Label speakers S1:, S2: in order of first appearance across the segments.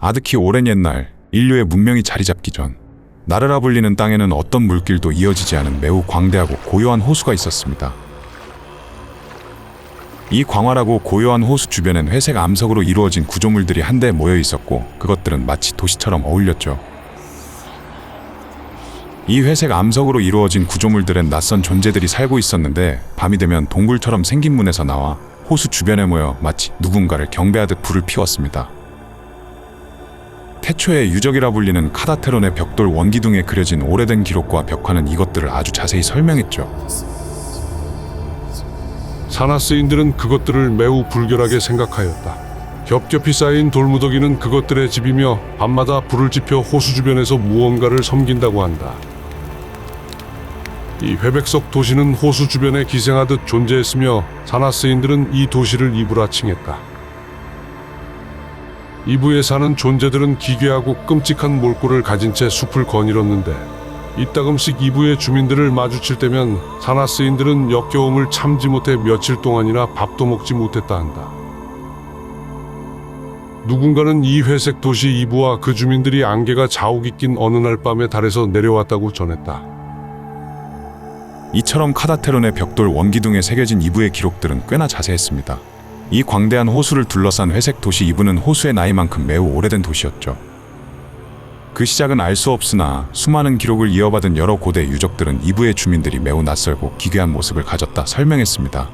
S1: 아득히 오랜 옛날 인류의 문명이 자리 잡기 전 나르라 불리는 땅에는 어떤 물길도 이어지지 않은 매우 광대하고 고요한 호수가 있었습니다. 이 광활하고 고요한 호수 주변엔 회색 암석으로 이루어진 구조물들이 한데 모여 있었고 그것들은 마치 도시처럼 어울렸죠. 이 회색 암석으로 이루어진 구조물들엔 낯선 존재들이 살고 있었는데 밤이 되면 동굴처럼 생긴 문에서 나와 호수 주변에 모여 마치 누군가를 경배하듯 불을 피웠습니다. 태초의 유적이라 불리는 카다테론의 벽돌 원기둥에 그려진 오래된 기록과 벽화는 이것들을 아주 자세히 설명했죠.
S2: 사나스인들은 그것들을 매우 불결하게 생각하였다. 겹겹이 쌓인 돌무더기는 그것들의 집이며 밤마다 불을 지펴 호수 주변에서 무언가를 섬긴다고 한다. 이 회백석 도시는 호수 주변에 기생하듯 존재했으며 사나스인들은 이 도시를 이브라 칭했다. 이브에 사는 존재들은 기괴하고 끔찍한 몰골을 가진 채 숲을 거닐었는데 이따금씩 이브의 주민들을 마주칠 때면 사나스인들은 역겨움을 참지 못해 며칠 동안이나 밥도 먹지 못했다 한다. 누군가는 이 회색 도시 이브와 그 주민들이 안개가 자욱이 낀 어느 날 밤에 달에서 내려왔다고 전했다.
S1: 이처럼 카다테론의 벽돌 원기둥에 새겨진 이브의 기록들은 꽤나 자세했습니다. 이 광대한 호수를 둘러싼 회색 도시 이브는 호수의 나이만큼 매우 오래된 도시였죠. 그 시작은 알 수 없으나 수많은 기록을 이어받은 여러 고대 유적들은 이브의 주민들이 매우 낯설고 기괴한 모습을 가졌다 설명했습니다.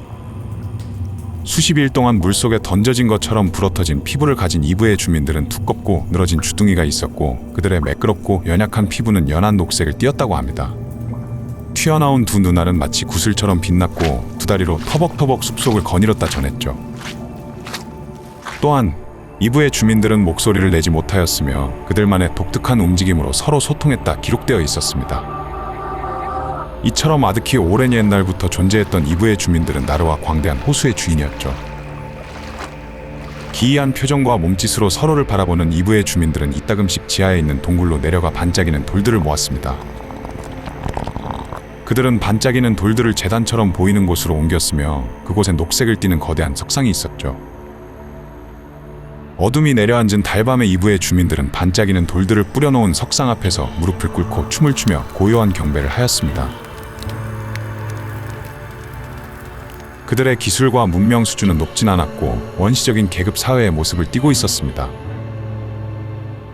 S1: 수십 일 동안 물속에 던져진 것처럼 불어터진 피부를 가진 이브의 주민들은 두껍고 늘어진 주둥이가 있었고 그들의 매끄럽고 연약한 피부는 연한 녹색을 띠었다고 합니다. 튀어나온 두 눈알은 마치 구슬처럼 빛났고 두 다리로 터벅터벅 숲속을 거닐었다 전했죠. 또한 이브의 주민들은 목소리를 내지 못하였으며 그들만의 독특한 움직임으로 서로 소통했다 기록되어 있었습니다. 이처럼 아득히 오랜 옛날부터 존재했던 이브의 주민들은 나르와 광대한 호수의 주인이었죠. 기이한 표정과 몸짓으로 서로를 바라보는 이브의 주민들은 이따금씩 지하에 있는 동굴로 내려가 반짝이는 돌들을 모았습니다. 그들은 반짝이는 돌들을 제단처럼 보이는 곳으로 옮겼으며 그곳에 녹색을 띠는 거대한 석상이 있었죠. 어둠이 내려앉은 달밤의 이브의 주민들은 반짝이는 돌들을 뿌려놓은 석상 앞에서 무릎을 꿇고 춤을 추며 고요한 경배를 하였습니다. 그들의 기술과 문명 수준은 높진 않았고 원시적인 계급 사회의 모습을 띠고 있었습니다.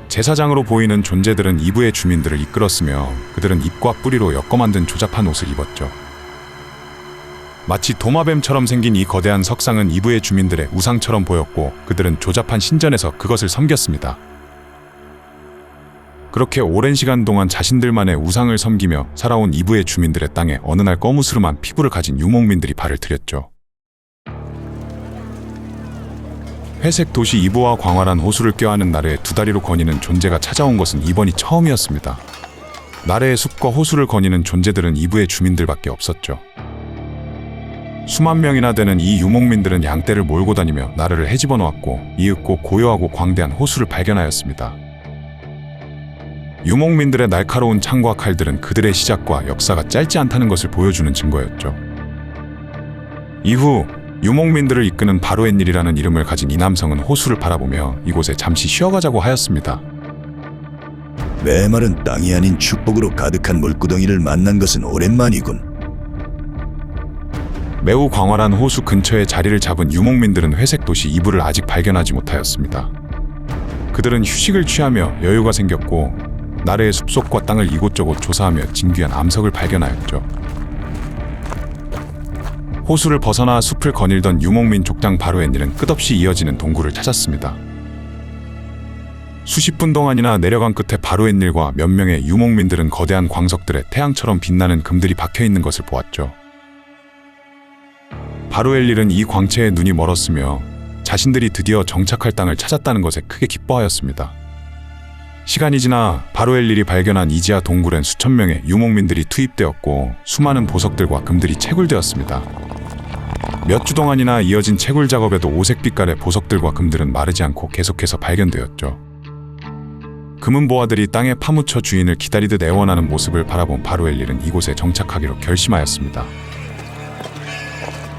S1: 제사장으로 보이는 존재들은 이브의 주민들을 이끌었으며 그들은 잎과 뿌리로 엮어 만든 조잡한 옷을 입었죠. 마치 도마뱀처럼 생긴 이 거대한 석상은 이브의 주민들의 우상처럼 보였고 그들은 조잡한 신전에서 그것을 섬겼습니다. 그렇게 오랜 시간 동안 자신들만의 우상을 섬기며 살아온 이브의 주민들의 땅에 어느 날 거무스름한 피부를 가진 유목민들이 발을 들였죠. 회색 도시 이브와 광활한 호수를 껴안은 나르의 두 다리로 거니는 존재가 찾아온 것은 이번이 처음이었습니다. 나르의 숲과 호수를 거니는 존재들은 이브의 주민들밖에 없었죠. 수만 명이나 되는 이 유목민들은 양떼를 몰고 다니며 나르를 헤집어 놓았고 이윽고 고요하고 광대한 호수를 발견하였습니다. 유목민들의 날카로운 창과 칼들은 그들의 시작과 역사가 짧지 않다는 것을 보여주는 증거였죠. 이후 유목민들을 이끄는 바로엔닐이라는 이름을 가진 이 남성은 호수를 바라보며 이곳에 잠시 쉬어가자고 하였습니다.
S3: 메마른 땅이 아닌 축복으로 가득한 물구덩이를 만난 것은 오랜만이군.
S1: 매우 광활한 호수 근처에 자리를 잡은 유목민들은 회색 도시 이브를 아직 발견하지 못하였습니다. 그들은 휴식을 취하며 여유가 생겼고 나르의 숲속과 땅을 이곳저곳 조사하며 진귀한 암석을 발견하였죠. 호수를 벗어나 숲을 거닐던 유목민 족장 바로엔닐은 끝없이 이어지는 동굴을 찾았습니다. 수십 분 동안이나 내려간 끝에 바로엔닐과 몇 명의 유목민들은 거대한 광석들에 태양처럼 빛나는 금들이 박혀있는 것을 보았죠. 바로엔닐은 이 광채에 눈이 멀었으며 자신들이 드디어 정착할 땅을 찾았다는 것에 크게 기뻐하였습니다. 시간이 지나 바로엘릴이 발견한 이 지하 동굴엔 수천 명의 유목민들이 투입되었고 수많은 보석들과 금들이 채굴되었습니다. 몇 주 동안이나 이어진 채굴 작업에도 오색 빛깔의 보석들과 금들은 마르지 않고 계속해서 발견되었죠. 금은 보아들이 땅에 파묻혀 주인을 기다리듯 애원하는 모습을 바라본 바로엘릴은 이곳에 정착하기로 결심하였습니다.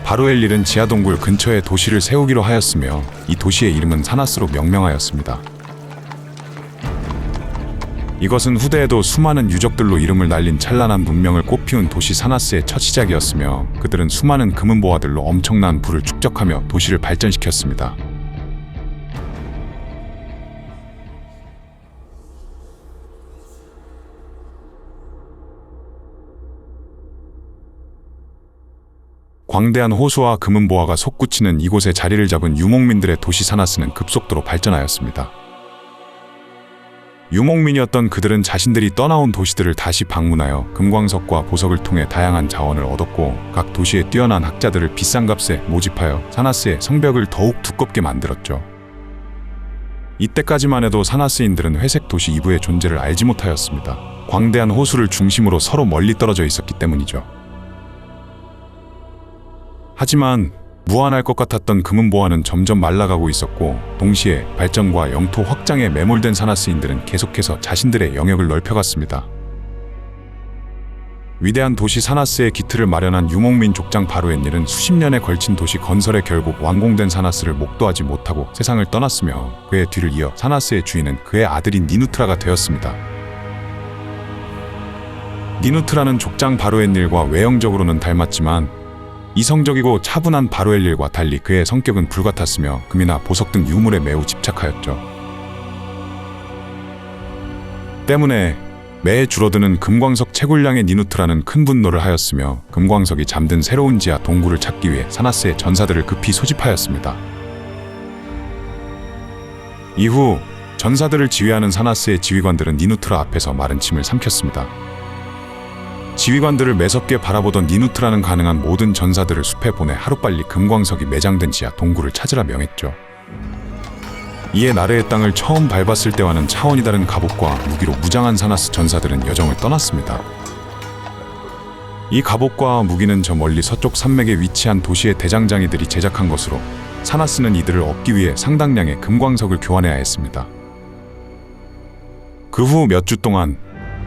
S1: 바로엘릴은 지하 동굴 근처에 도시를 세우기로 하였으며 이 도시의 이름은 사나스로 명명하였습니다. 이것은 후대에도 수많은 유적들로 이름을 날린 찬란한 문명을 꽃피운 도시 사나스의 첫 시작이었으며 그들은 수많은 금은보화들로 엄청난 부를 축적하며 도시를 발전시켰습니다. 광대한 호수와 금은보화가 솟구치는 이곳에 자리를 잡은 유목민들의 도시 사나스는 급속도로 발전하였습니다. 유목민이었던 그들은 자신들이 떠나온 도시들을 다시 방문하여 금광석과 보석을 통해 다양한 자원을 얻었고 각 도시의 뛰어난 학자들을 비싼 값에 모집하여 사나스의 성벽을 더욱 두껍게 만들었죠. 이때까지만 해도 사나스인들은 회색 도시 이브의 존재를 알지 못하였습니다. 광대한 호수를 중심으로 서로 멀리 떨어져 있었기 때문이죠. 하지만 무한할 것 같았던 금은보화는 점점 말라가고 있었고 동시에 발전과 영토 확장에 매몰된 사나스인들은 계속해서 자신들의 영역을 넓혀갔습니다. 위대한 도시 사나스의 기틀을 마련한 유목민 족장 바로엔닐은 수십 년에 걸친 도시 건설에 결국 완공된 사나스를 목도하지 못하고 세상을 떠났으며 그의 뒤를 이어 사나스의 주인은 그의 아들인 니누트라가 되었습니다. 니누트라는 족장 바로엔닐과 외형적으로는 닮았지만 이성적이고 차분한 바로엘릴과 달리 그의 성격은 불같았으며 금이나 보석 등 유물에 매우 집착하였죠. 때문에 매해 줄어드는 금광석 채굴량의 니누트라는 큰 분노를 하였으며 금광석이 잠든 새로운 지하 동굴을 찾기 위해 사나스의 전사들을 급히 소집하였습니다. 이후 전사들을 지휘하는 사나스의 지휘관들은 니누트라 앞에서 마른 침을 삼켰습니다. 지휘관들을 매섭게 바라보던 니누트라는 가능한 모든 전사들을 숲에 보내 하루빨리 금광석이 매장된 지하 동굴을 찾으라 명했죠. 이에 나르의 땅을 처음 밟았을 때와는 차원이 다른 갑옷과 무기로 무장한 사나스 전사들은 여정을 떠났습니다. 이 갑옷과 무기는 저 멀리 서쪽 산맥에 위치한 도시의 대장장이들이 제작한 것으로 사나스는 이들을 얻기 위해 상당량의 금광석을 교환해야 했습니다. 그 후 몇 주 동안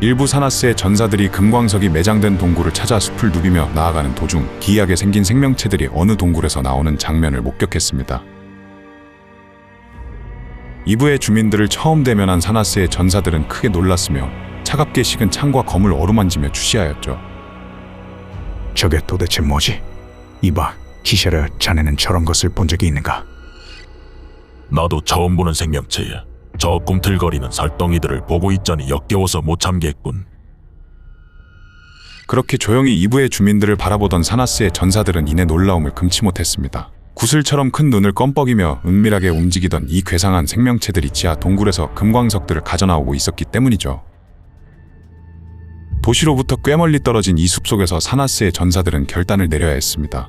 S1: 일부 사나스의 전사들이 금광석이 매장된 동굴을 찾아 숲을 누비며 나아가는 도중 기이하게 생긴 생명체들이 어느 동굴에서 나오는 장면을 목격했습니다. 이브의 주민들을 처음 대면한 사나스의 전사들은 크게 놀랐으며 차갑게 식은 창과 검을 어루만지며 추시하였죠.
S4: 저게 도대체 뭐지? 이봐, 키셰르, 자네는 저런 것을 본 적이 있는가?
S5: 나도 처음 보는 생명체야. 저 꿈틀거리는 살덩이들을 보고 있자니 역겨워서 못 참겠군.
S1: 그렇게 조용히 이브의 주민들을 바라보던 사나스의 전사들은 이내 놀라움을 금치 못했습니다. 구슬처럼 큰 눈을 껌뻑이며 은밀하게 움직이던 이 괴상한 생명체들이 지하 동굴에서 금광석들을 가져나오고 있었기 때문이죠. 도시로부터 꽤 멀리 떨어진 이 숲속에서 사나스의 전사들은 결단을 내려야 했습니다.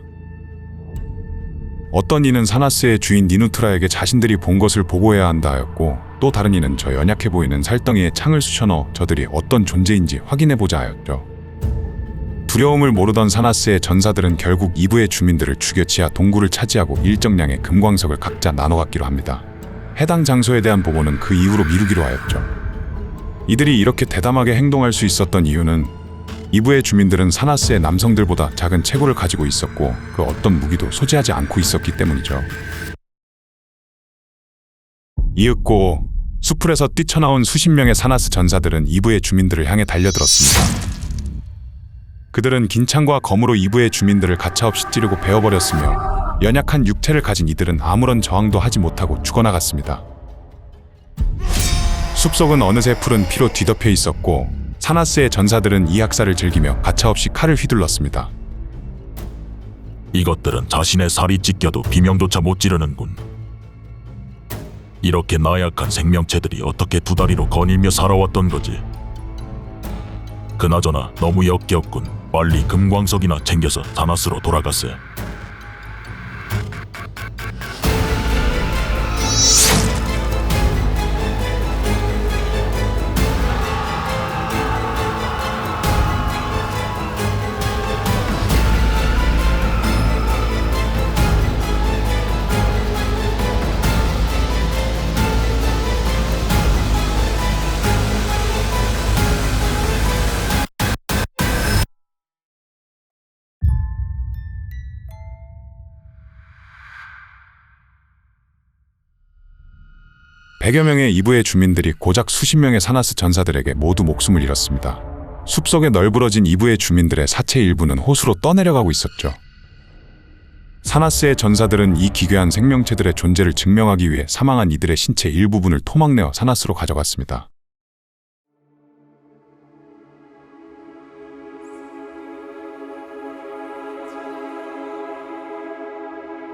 S1: 어떤 이는 사나스의 주인 니누트라에게 자신들이 본 것을 보고해야 한다 하였고 또 다른 이는 저 연약해 보이는 살덩이에 창을 쑤셔넣어 저들이 어떤 존재인지 확인해보자 하였죠. 두려움을 모르던 사나스의 전사들은 결국 이브의 주민들을 죽여 지하 동굴을 차지하고 일정량의 금광석을 각자 나눠 갖기로 합니다. 해당 장소에 대한 보고는 그 이후로 미루기로 하였죠. 이들이 이렇게 대담하게 행동할 수 있었던 이유는 이브의 주민들은 사나스의 남성들보다 작은 체구를 가지고 있었고 그 어떤 무기도 소지하지 않고 있었기 때문이죠. 이윽고 수풀에서 뛰쳐나온 수십 명의 사나스 전사들은 이브의 주민들을 향해 달려들었습니다. 그들은 긴 창과 검으로 이브의 주민들을 가차없이 찌르고 베어버렸으며 연약한 육체를 가진 이들은 아무런 저항도 하지 못하고 죽어나갔습니다. 숲속은 어느새 푸른 피로 뒤덮여 있었고 사나스의 전사들은 이 학살을 즐기며 가차없이 칼을 휘둘렀습니다.
S5: 이것들은 자신의 살이 찢겨도 비명조차 못 지르는군. 이렇게 나약한 생명체들이 어떻게 두 다리로 거닐며 살아왔던 거지? 그나저나 너무 역겹군. 빨리 금광석이나 챙겨서 사나스로 돌아가세.
S1: 100여 명의 이브의 주민들이 고작 수십 명의 사나스 전사들에게 모두 목숨을 잃었습니다. 숲속에 널브러진 이브의 주민들의 사체 일부는 호수로 떠내려가고 있었죠. 사나스의 전사들은 이 기괴한 생명체들의 존재를 증명하기 위해 사망한 이들의 신체 일부분을 토막내어 사나스로 가져갔습니다.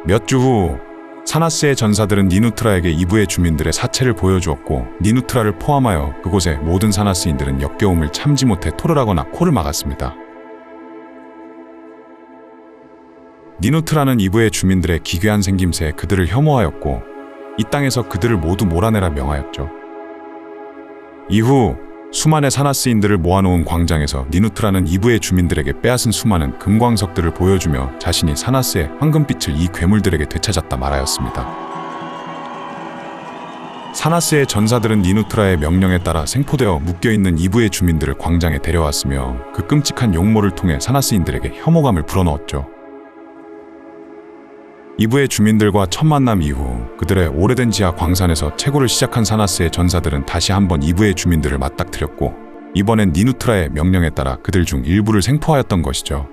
S1: 몇 주 후 사나스의 전사들은 니누트라에게 이브의 주민들의 사체를 보여주었고 니누트라를 포함하여 그곳의 모든 사나스인들은 역겨움을 참지 못해 토를 하거나 코를 막았습니다. 니누트라는 이브의 주민들의 기괴한 생김새에 그들을 혐오하였고 이 땅에서 그들을 모두 몰아내라 명하였죠. 이후 수많은 사나스인들을 모아놓은 광장에서 니누트라는 이브의 주민들에게 빼앗은 수많은 금광석들을 보여주며 자신이 사나스의 황금빛을 이 괴물들에게 되찾았다 말하였습니다. 사나스의 전사들은 니누트라의 명령에 따라 생포되어 묶여있는 이브의 주민들을 광장에 데려왔으며 그 끔찍한 용모를 통해 사나스인들에게 혐오감을 불어넣었죠. 이브의 주민들과 첫 만남 이후 그들의 오래된 지하 광산에서 채굴을 시작한 사나스의 전사들은 다시 한번 이브의 주민들을 맞닥뜨렸고 이번엔 니누트라의 명령에 따라 그들 중 일부를 생포하였던 것이죠.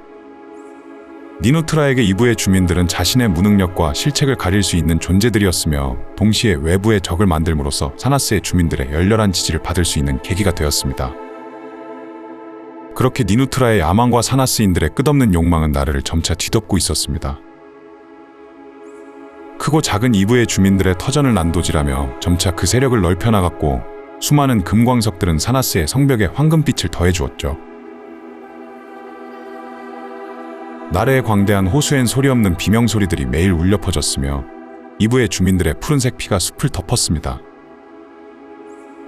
S1: 니누트라에게 이브의 주민들은 자신의 무능력과 실책을 가릴 수 있는 존재들이었으며 동시에 외부의 적을 만들므로써 사나스의 주민들의 열렬한 지지를 받을 수 있는 계기가 되었습니다. 그렇게 니누트라의 야망과 사나스인들의 끝없는 욕망은 나라를 점차 뒤덮고 있었습니다. 크고 작은 이브의 주민들의 터전을 난도질하며 점차 그 세력을 넓혀나갔고 수많은 금광석들은 사나스의 성벽에 황금빛을 더해주었죠. 나레의 광대한 호수엔 소리없는 비명소리들이 매일 울려 퍼졌으며 이브의 주민들의 푸른색 피가 숲을 덮었습니다.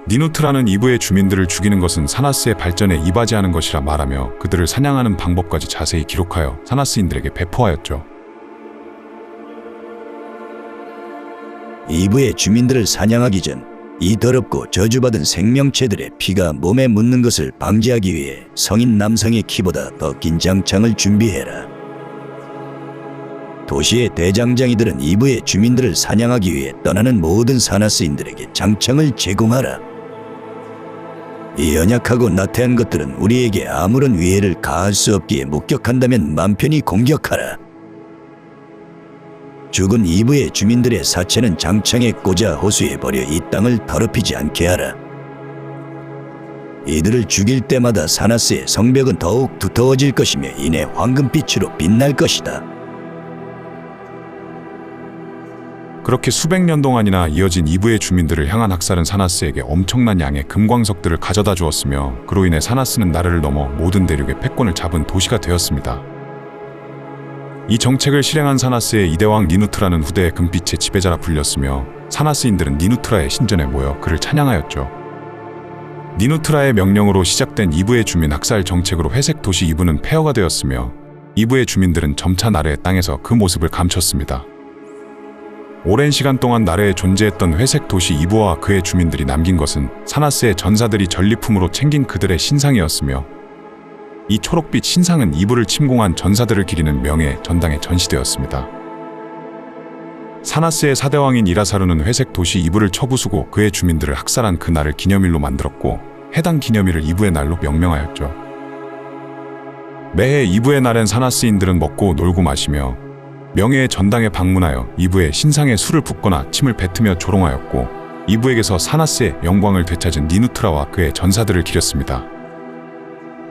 S1: 니누트라는 이브의 주민들을 죽이는 것은 사나스의 발전에 이바지하는 것이라 말하며 그들을 사냥하는 방법까지 자세히 기록하여 사나스인들에게 배포하였죠.
S3: 이브의 주민들을 사냥하기 전 이 더럽고 저주받은 생명체들의 피가 몸에 묻는 것을 방지하기 위해 성인 남성의 키보다 더 긴 장창을 준비해라. 도시의 대장장이들은 이브의 주민들을 사냥하기 위해 떠나는 모든 사나스인들에게 장창을 제공하라. 이 연약하고 나태한 것들은 우리에게 아무런 위해를 가할 수 없기에 목격한다면 맘 편히 공격하라. 죽은 이브의 주민들의 사체는 장창에 꽂아 호수에 버려 이 땅을 더럽히지 않게 하라. 이들을 죽일 때마다 사나스의 성벽은 더욱 두터워질 것이며 이내 황금빛으로 빛날 것이다.
S1: 그렇게 수백 년 동안이나 이어진 이브의 주민들을 향한 학살은 사나스에게 엄청난 양의 금광석들을 가져다 주었으며 그로 인해 사나스는 나르를 넘어 모든 대륙의 패권을 잡은 도시가 되었습니다. 이 정책을 실행한 사나스의 이대왕 니누트라는 후대의 금빛의 지배자라 불렸으며 사나스인들은 니누트라의 신전에 모여 그를 찬양하였죠. 니누트라의 명령으로 시작된 이브의 주민 학살 정책으로 회색 도시 이브는 폐허가 되었으며 이브의 주민들은 점차 나르의 땅에서 그 모습을 감췄습니다. 오랜 시간 동안 나르에 존재했던 회색 도시 이브와 그의 주민들이 남긴 것은 사나스의 전사들이 전리품으로 챙긴 그들의 신상이었으며 이 초록빛 신상은 이브를 침공한 전사들을 기리는 명예의 전당에 전시되었습니다. 사나스의 사대왕인 이라사루는 회색 도시 이브를 쳐부수고 그의 주민들을 학살한 그 날을 기념일로 만들었고 해당 기념일을 이브의 날로 명명하였죠. 매해 이브의 날엔 사나스인들은 먹고 놀고 마시며 명예의 전당에 방문하여 이브의 신상에 술을 붓거나 침을 뱉으며 조롱하였고 이브에게서 사나스의 영광을 되찾은 니누트라와 그의 전사들을 기렸습니다.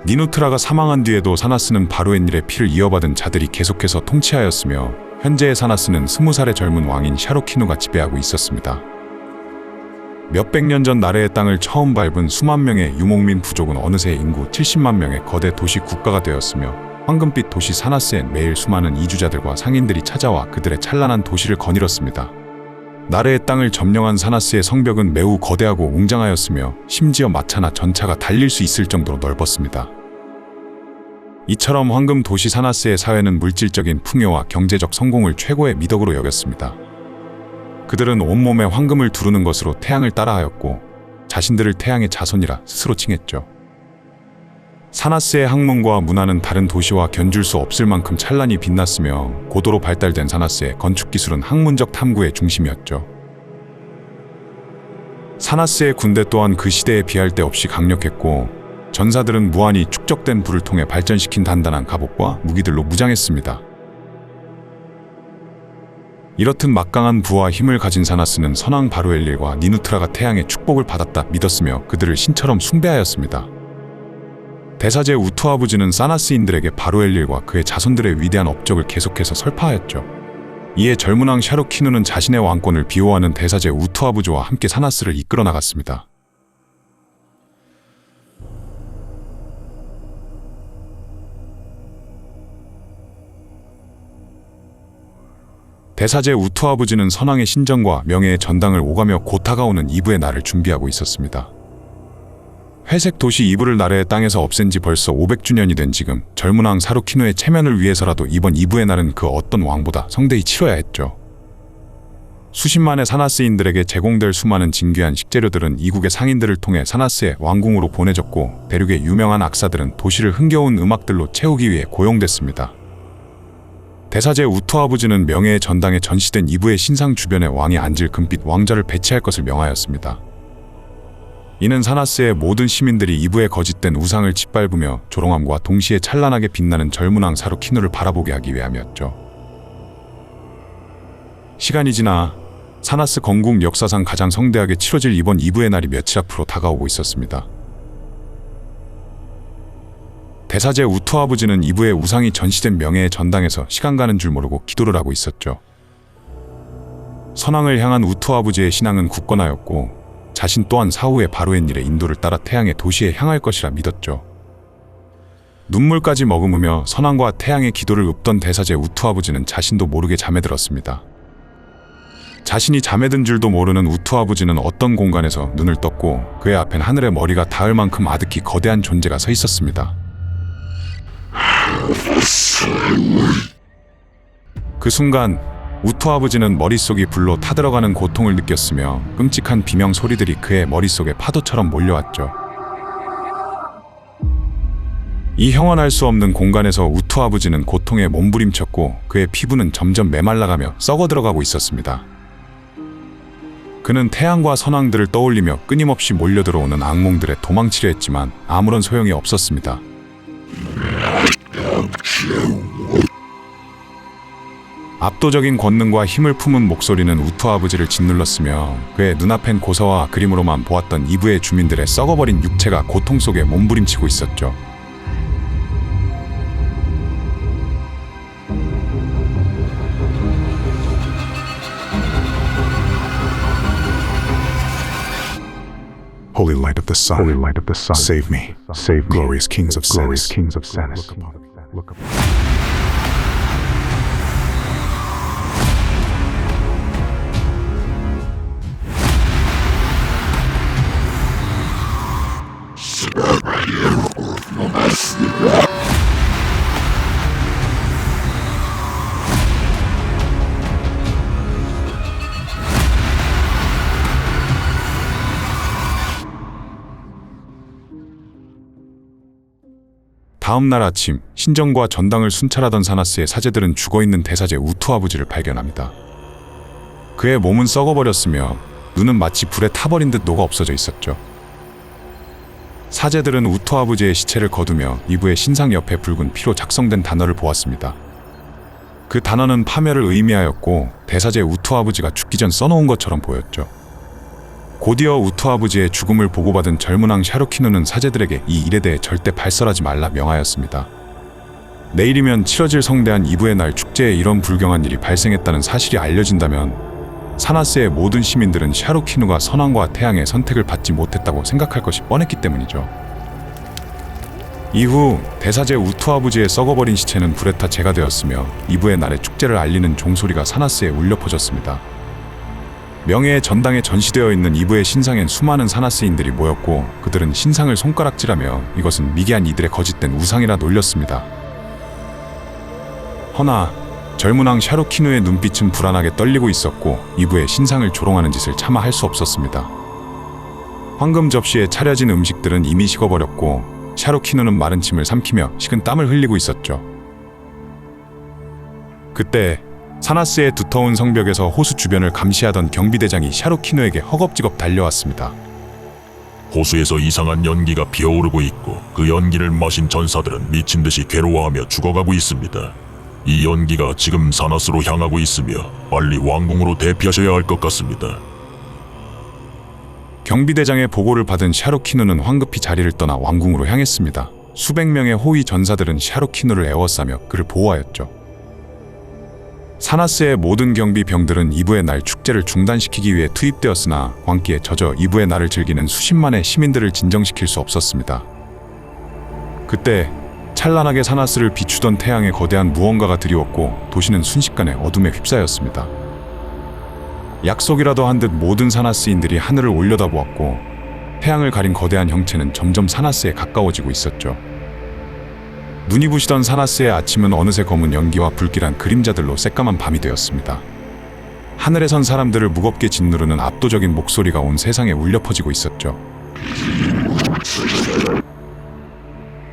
S1: 니누트라가 사망한 뒤에도 사나스는 바로엔닐의 피를 이어받은 자들이 계속해서 통치하였으며 현재의 사나스는 20살의 젊은 왕인 샤로키누가 지배하고 있었습니다. 몇백 년 전 나레의 땅을 처음 밟은 수만 명의 유목민 부족은 어느새 인구 70만 명의 거대 도시 국가가 되었으며 황금빛 도시 사나스엔 매일 수많은 이주자들과 상인들이 찾아와 그들의 찬란한 도시를 거닐었습니다. 나레의 땅을 점령한 사나스의 성벽은 매우 거대하고 웅장하였으며 심지어 마차나 전차가 달릴 수 있을 정도로 넓었습니다. 이처럼 황금 도시 사나스의 사회는 물질적인 풍요와 경제적 성공을 최고의 미덕으로 여겼습니다. 그들은 온몸에 황금을 두르는 것으로 태양을 따라하였고 자신들을 태양의 자손이라 스스로 칭했죠. 사나스의 학문과 문화는 다른 도시와 견줄 수 없을 만큼 찬란히 빛났으며 고도로 발달된 사나스의 건축기술은 학문적 탐구의 중심이었죠. 사나스의 군대 또한 그 시대에 비할 데 없이 강력했고 전사들은 무한히 축적된 부를 통해 발전시킨 단단한 갑옷과 무기들로 무장했습니다. 이렇듯 막강한 부와 힘을 가진 사나스는 선왕 바루엘릴과 니누트라가 태양의 축복을 받았다 믿었으며 그들을 신처럼 숭배하였습니다. 대사제 우투아부지는 사나스인들에게 바루엘릴과 그의 자손들의 위대한 업적을 계속해서 설파하였죠. 이에 젊은 왕 샤루키누는 자신의 왕권을 비호하는 대사제 우투아부지와 함께 사나스를 이끌어 나갔습니다. 대사제 우투아부지는 선왕의 신정과 명예의 전당을 오가며 곧 다가오는 이브의 날을 준비하고 있었습니다. 회색 도시 이브를 나라의 땅에서 없앤 지 벌써 500주년이 된 지금 젊은 왕 사루키누의 체면을 위해서라도 이번 이브의 날은 그 어떤 왕보다 성대히 치러야 했죠. 수십만의 사나스인들에게 제공될 수많은 진귀한 식재료들은 이국의 상인들을 통해 사나스의 왕궁으로 보내졌고 대륙의 유명한 악사들은 도시를 흥겨운 음악들로 채우기 위해 고용됐습니다. 대사제 우투아부지는 명예의 전당에 전시된 이브의 신상 주변에 왕이 앉을 금빛 왕좌를 배치할 것을 명하였습니다. 이는 사나스의 모든 시민들이 이브의 거짓된 우상을 짓밟으며 조롱함과 동시에 찬란하게 빛나는 젊은 왕 사루키누를 바라보게 하기 위함이었죠. 시간이 지나 사나스 건국 역사상 가장 성대하게 치러질 이번 이브의 날이 며칠 앞으로 다가오고 있었습니다. 대사제 우투아부지는 이브의 우상이 전시된 명예의 전당에서 시간 가는 줄 모르고 기도를 하고 있었죠. 선왕을 향한 우투아부지의 신앙은 굳건하였고 자신 또한 사후의 바루엘릴의 인도를 따라 태양의 도시에 향할 것이라 믿었죠. 눈물까지 머금으며 선왕과 태양의 기도를 읊던 대사제 우투아부지는 자신도 모르게 잠에 들었습니다. 자신이 잠에 든 줄도 모르는 우투아부지는 어떤 공간에서 눈을 떴고 그의 앞엔 하늘의 머리가 닿을 만큼 아득히 거대한 존재가 서 있었습니다. 그 순간 우투아부지는 머릿속이 불로 타들어가는 고통을 느꼈으며 끔찍한 비명 소리들이 그의 머릿속에 파도처럼 몰려왔죠. 이 형언할 수 없는 공간에서 우투아부지는 고통에 몸부림쳤고 그의 피부는 점점 메말라가며 썩어들어가고 있었습니다. 그는 태양과 선왕들을 떠올리며 끊임없이 몰려들어오는 악몽들에 도망치려 했지만 아무런 소용이 없었습니다. 압도적인 권능과 힘을 품은 목소리는 우투아부지를 짓눌렀으며 그의 눈앞엔 고서와 그림으로만 보았던 이브의 주민들의 썩어버린 육체가 고통 속에 몸부림치고 있었죠.
S4: Holy light of the sun, save me, glorious kings of Sanis. Look up.
S1: 다음 날 아침 신정과 전당을 순찰하던 사나스의 사제들은 죽어있는 대사제 우투아부지를 발견합니다. 그의 몸은 썩어버렸으며 눈은 마치 불에 타버린 듯 녹아 없어져 있었죠. 사제들은 우투아부지의 시체를 거두며 이브의 신상 옆에 붉은 피로 작성된 단어를 보았습니다. 그 단어는 파멸을 의미하였고 대사제 우투아부지가 죽기 전 써놓은 것처럼 보였죠. 곧이어 우투아부지의 죽음을 보고받은 젊은 왕 샤루키누는 사제들에게 이 일에 대해 절대 발설하지 말라 명하였습니다. 내일이면 치러질 성대한 이브의 날 축제에 이런 불경한 일이 발생했다는 사실이 알려진다면 사나스의 모든 시민들은 샤루키누가 선왕과 태양의 선택을 받지 못했다고 생각할 것이 뻔했기 때문이죠. 이후 대사제 우투아부지의 썩어버린 시체는 불에 타 재가 되었으며 이브의 날의 축제를 알리는 종소리가 사나스에 울려 퍼졌습니다. 명예의 전당에 전시되어 있는 이브의 신상엔 수많은 사나스인들이 모였고 그들은 신상을 손가락질하며 이것은 미개한 이들의 거짓된 우상이라 놀렸습니다. 허나 젊은 왕 샤루키누의 눈빛은 불안하게 떨리고 있었고 이브의 신상을 조롱하는 짓을 차마 할 수 없었습니다. 황금 접시에 차려진 음식들은 이미 식어버렸고 샤루키누는 마른 침을 삼키며 식은 땀을 흘리고 있었죠. 그때 사나스의 두터운 성벽에서 호수 주변을 감시하던 경비대장이 샤루키누에게 허겁지겁 달려왔습니다.
S5: 호수에서 이상한 연기가 피어오르고 있고 그 연기를 마신 전사들은 미친 듯이 괴로워하며 죽어가고 있습니다. 이 연기가 지금 사나스로 향하고 있으며 빨리 왕궁으로 대피하셔야 할 것 같습니다.
S1: 경비대장의 보고를 받은 샤루키누는 황급히 자리를 떠나 왕궁으로 향했습니다. 수백 명의 호위 전사들은 샤루키누를 에워싸며 그를 보호하였죠. 사나스의 모든 경비병들은 이브의 날 축제를 중단시키기 위해 투입되었으나 광기에 젖어 이브의 날을 즐기는 수십만의 시민들을 진정시킬 수 없었습니다. 그때 찬란하게 사나스를 비추던 태양의 거대한 무언가가 드리웠고 도시는 순식간에 어둠에 휩싸였습니다. 약속이라도 한 듯 모든 사나스인들이 하늘을 올려다보았고 태양을 가린 거대한 형체는 점점 사나스에 가까워지고 있었죠. 눈이 부시던 사나스의 아침은 어느새 검은 연기와 불길한 그림자들로 새까만 밤이 되었습니다. 하늘에 선 사람들을 무겁게 짓누르는 압도적인 목소리가 온 세상에 울려 퍼지고 있었죠.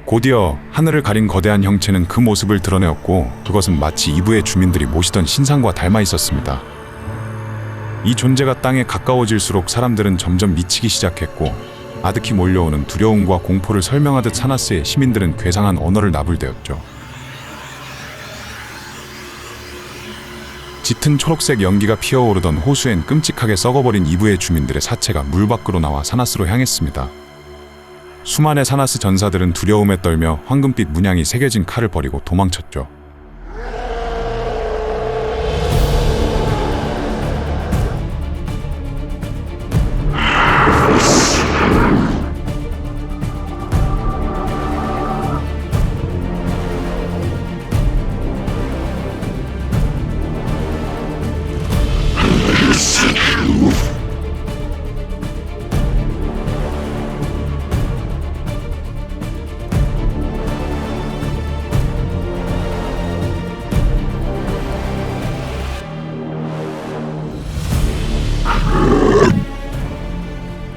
S1: 곧이어 하늘을 가린 거대한 형체는 그 모습을 드러내었고 그것은 마치 이브의 주민들이 모시던 신상과 닮아 있었습니다. 이 존재가 땅에 가까워질수록 사람들은 점점 미치기 시작했고 아득히 몰려오는 두려움과 공포를 설명하듯 사나스의 시민들은 괴상한 언어를 나불대었죠. 짙은 초록색 연기가 피어오르던 호수엔 끔찍하게 썩어버린 이브의 주민들의 사체가 물 밖으로 나와 사나스로 향했습니다. 수많은 사나스 전사들은 두려움에 떨며 황금빛 문양이 새겨진 칼을 버리고 도망쳤죠.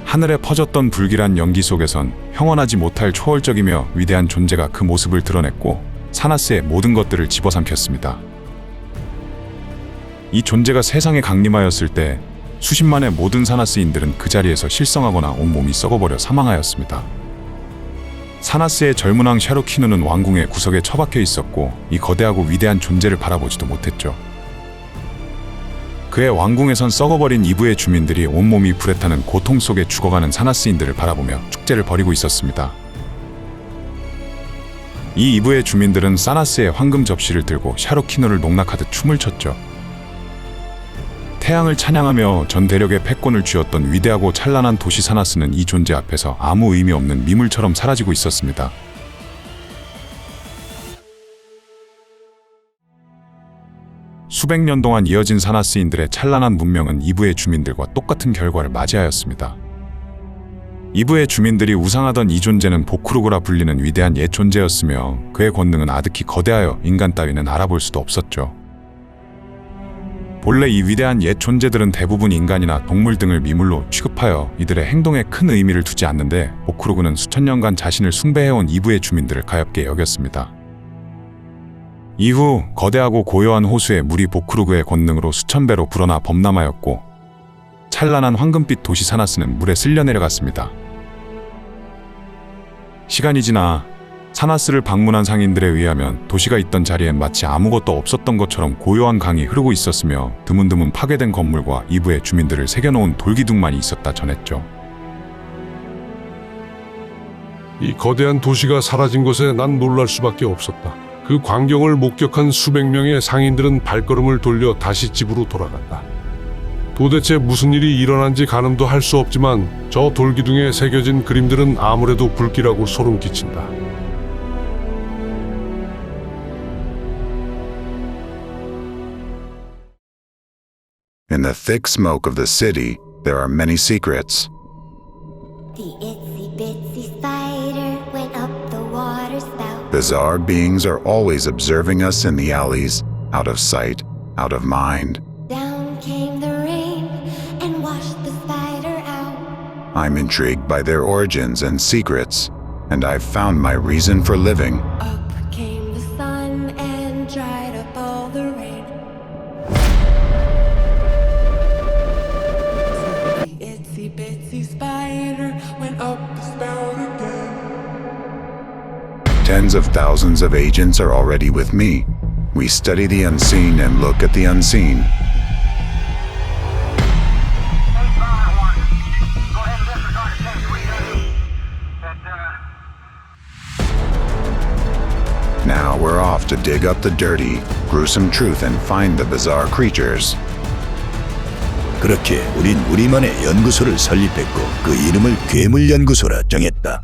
S1: 하늘에 퍼졌던 불길한 연기 속에선 형언하지 못할 초월적이며 위대한 존재가 그 모습을 드러냈고 사나스의 모든 것들을 집어삼켰습니다. 이 존재가 세상에 강림하였을 때 수십만의 모든 사나스인들은 그 자리에서 실성하거나 온몸이 썩어버려 사망하였습니다. 사나스의 젊은 왕 샤루키누는 왕궁의 구석에 처박혀 있었고 이 거대하고 위대한 존재를 바라보지도 못했죠. 그의 왕궁에선 썩어버린 이브의 주민들이 온몸이 불에 타는 고통 속에 죽어가는 사나스인들을 바라보며 축제를 벌이고 있었습니다. 이 이브의 주민들은 사나스의 황금 접시를 들고 샤루키누를 농락하듯 춤을 췄죠. 태양을 찬양하며 전 대륙의 패권을 쥐었던 위대하고 찬란한 도시 사나스는 이 존재 앞에서 아무 의미 없는 미물처럼 사라지고 있었습니다. 수백 년 동안 이어진 사나스인들의 찬란한 문명은 이브의 주민들과 똑같은 결과를 맞이하였습니다. 이브의 주민들이 우상하던 이 존재는 보크루그라 불리는 위대한 옛 존재였으며 그의 권능은 아득히 거대하여 인간 따위는 알아볼 수도 없었죠. 본래 이 위대한 옛 존재들은 대부분 인간이나 동물 등을 미물로 취급하여 이들의 행동에 큰 의미를 두지 않는데 보크루그는 수천 년간 자신을 숭배해온 이브의 주민들을 가엾게 여겼습니다. 이후 거대하고 고요한 호수의 물이 보크루그의 권능으로 수천 배로 불어나 범람하였고 찬란한 황금빛 도시 사나스는 물에 쓸려 내려갔습니다. 시간이 지나 사나스를 방문한 상인들에 의하면 도시가 있던 자리엔 마치 아무것도 없었던 것처럼 고요한 강이 흐르고 있었으며 드문드문 파괴된 건물과 이브의 주민들을 새겨놓은 돌기둥만이 있었다 전했죠.
S2: 이 거대한 도시가 사라진 것에 난 놀랄 수밖에 없었다. 그 광경을 목격한 수백 명의 상인들은 발걸음을 돌려 다시 집으로 돌아갔다. 도대체 무슨 일이 일어난지 가늠도 할 수 없지만 저 돌기둥에 새겨진 그림들은 아무래도 불길하고 소름 끼친다.
S6: In the thick smoke of the city, there are many secrets.
S7: The itsy bitsy spider went up the water spout.
S6: Bizarre beings are always observing us in the alleys, out of sight, out of mind.
S7: Down came the rain and washed the spider out.
S6: I'm intrigued by their origins and secrets, and I've found my reason for living.
S7: Up came the sun and dried up all the rain.
S6: Tens of thousands of agents are already with me. We study the unseen and look at the unseen. Now we're off to dig up the dirty, gruesome truth and find the bizarre creatures.
S3: 그렇게 우린 우리만의 연구소를 설립했고 그 이름을 괴물연구소라 정했다.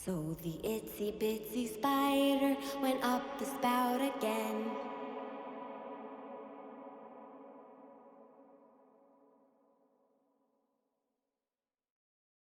S7: So the itsy bitsy spider went up the spout again.